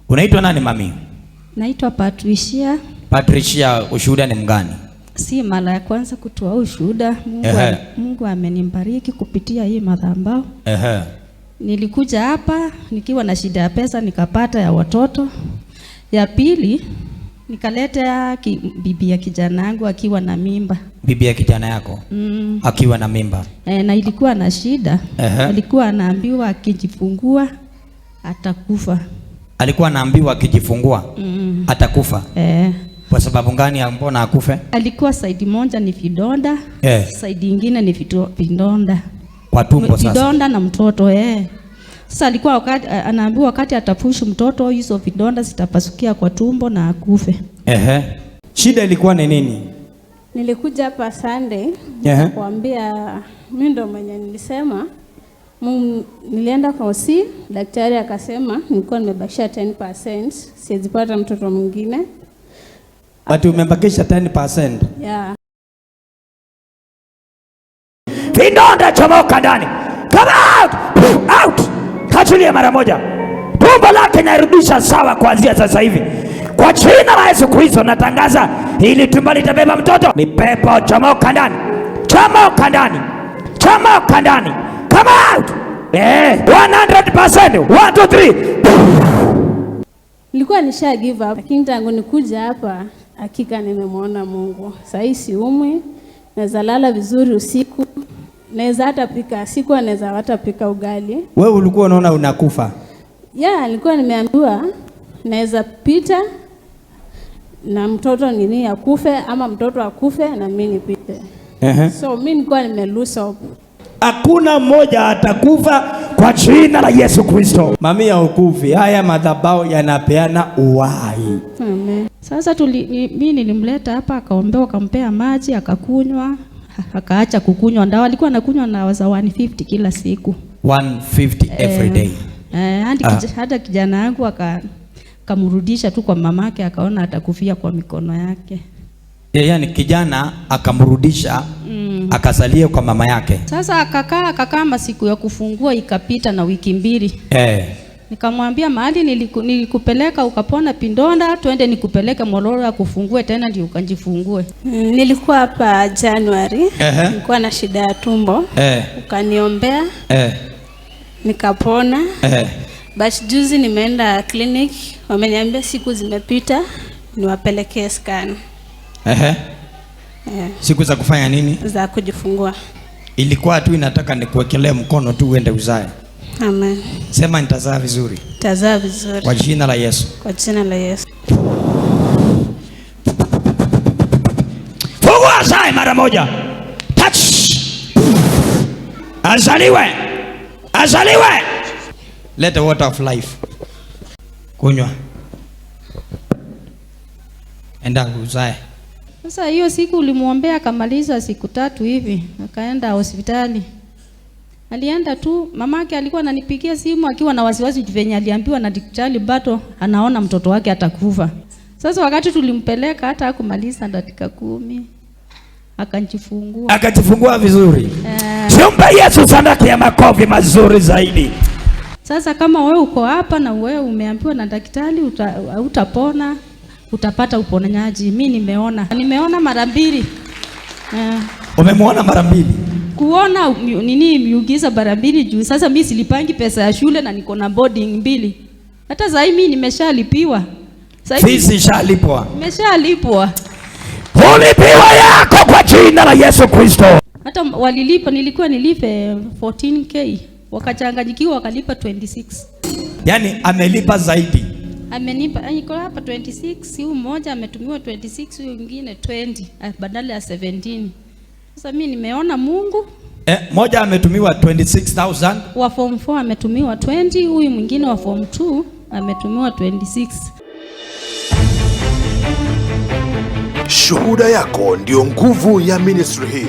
Unaitwa nani mami? Naitwa Patricia. Patricia, ushuhuda ni mgani? Si mara ya kwanza kutoa ushuhuda. Mungu amenibariki kupitia hii madhabahu. Nilikuja hapa nikiwa na shida ya pesa, nikapata ya watoto. Ya pili nikaleta bibi ya kijana wangu akiwa na mimba. Bibi ya kijana yako? Akiwa na mimba. Na ilikuwa na shida. Alikuwa anaambiwa akijifungua atakufa. Alikuwa anaambiwa akijifungua atakufa. Kwa sababu gani mbona akufe? Alikuwa side moja ni vidonda, side nyingine ni vidonda kwa tumbo. Sasa vidonda na mtoto Sasa alikuwa anaambiwa wakati atafushi mtoto hizo vidonda zitapasukia kwa tumbo na akufe. Shida ilikuwa ni nini? Nilikuja hapa Sunday kuambia mimi ndo mwenye nilisema nilienda kwa hosi, daktari akasema nilikuwa nimebakisha 10%, siwezi pata mtoto mwingine. Ati umebakisha 10%? Yeah. Vidonda chomoka ndani. Come out! Out! Kachilia mara moja. Tumbo lake narudisha sawa kuanzia sasa hivi. Kwa jina la Yesu Kristo natangaza ili tumbo litabeba mtoto. Ni pepo chomoka ndani. Chomoka ndani. Chomoka ndani. Come out! 100%. 1 2 3. Nilikuwa nisha give up, lakini tangu nikuja hapa hakika nimemwona Mungu. Sasa siumwi, naweza lala vizuri usiku. Naweza hata pika siku, naweza hata pika ugali. Wewe ulikuwa unaona unakufa? Nilikuwa nimeambiwa naweza pita na mtoto nini akufe ama mtoto akufe na mimi nipite. So mimi nilikuwa nimelose hope. Hakuna mmoja atakufa kwa jina la Yesu Kristo. Mami ya ukufi, haya madhabahu yanapeana uhai. Amen. Sasa mimi nilimleta hapa akaombewa, akampea maji akakunywa, akaacha kukunywa dawa. Alikuwa anakunywa dawa za 150 kila siku. 150 every day. Hata kijana wangu akamrudisha tu kwa mamake, akaona atakufia kwa mikono yake. Yaani kijana akamrudisha akasalia kwa mama yake. Sasa akakaa masiku ya kufungua ikapita na wiki 2. Nikamwambia mahali nilikupeleka ukapona pindonda, twende nikupeleke Mororo ya kufungue tena ndio ukajifungue. Nilikuwa hapa January, nilikuwa na shida ya tumbo. Ukaniombea. Nikapona. Basi juzi nimeenda clinic, wameniambia siku zimepita niwapelekee scan. Siku za kufanya nini? Za kujifungua. Ilikuwa tu inataka nikuwekelee mkono tu uende uzae. Amen. Sema nitazaa vizuri. Tazaa vizuri. Kwa jina la Yesu. Kwa jina la Yesu. Fungua zae mara moja. Touch. Azaliwe. Azaliwe. Let the water of life. Kunywa. Enda uzae. Sasa hiyo siku ulimuombea akamaliza siku 3 hivi, akaenda hospitali. Alienda tu, mamake alikuwa ananipigia simu akiwa na wasiwasi venye aliambiwa na daktari bado anaona mtoto wake atakufa. Sasa wakati tulimpeleka hata hakumaliza dakika 10 akajifungua. Akajifungua vizuri. Siomba Yesu sadaka ya makofi mazuri zaidi. Sasa kama wewe uko hapa na wewe umeambiwa na daktari utapona, utapata uponyaji. Mimi nimeona mara 2. Umemwona mara 2? Kuona miugiza mara 2 juu sasa mimi silipangi pesa ya shule na niko na boarding 2. Hata sasa mimi nimeshalipiwa. Sisi shalipwa. Nimeshalipwa. Ulipiwa yako kwa jina la Yesu Kristo. Hata walilipa, nilikuwa nilipe 14k. Wakachanganyikiwa wakalipa 26. Yaani amelipa zaidi. Amenipa niko hapa 26, huyu mmoja ametumiwa 26, huyu mwingine 20 badala ya 17. Sasa mimi nimeona Mungu. Mmoja ametumiwa 26,000. Wa form 4 ametumiwa 20, huyu mwingine wa form 2 ametumiwa 26. Shuhuda yako ndio nguvu ya ministry hii.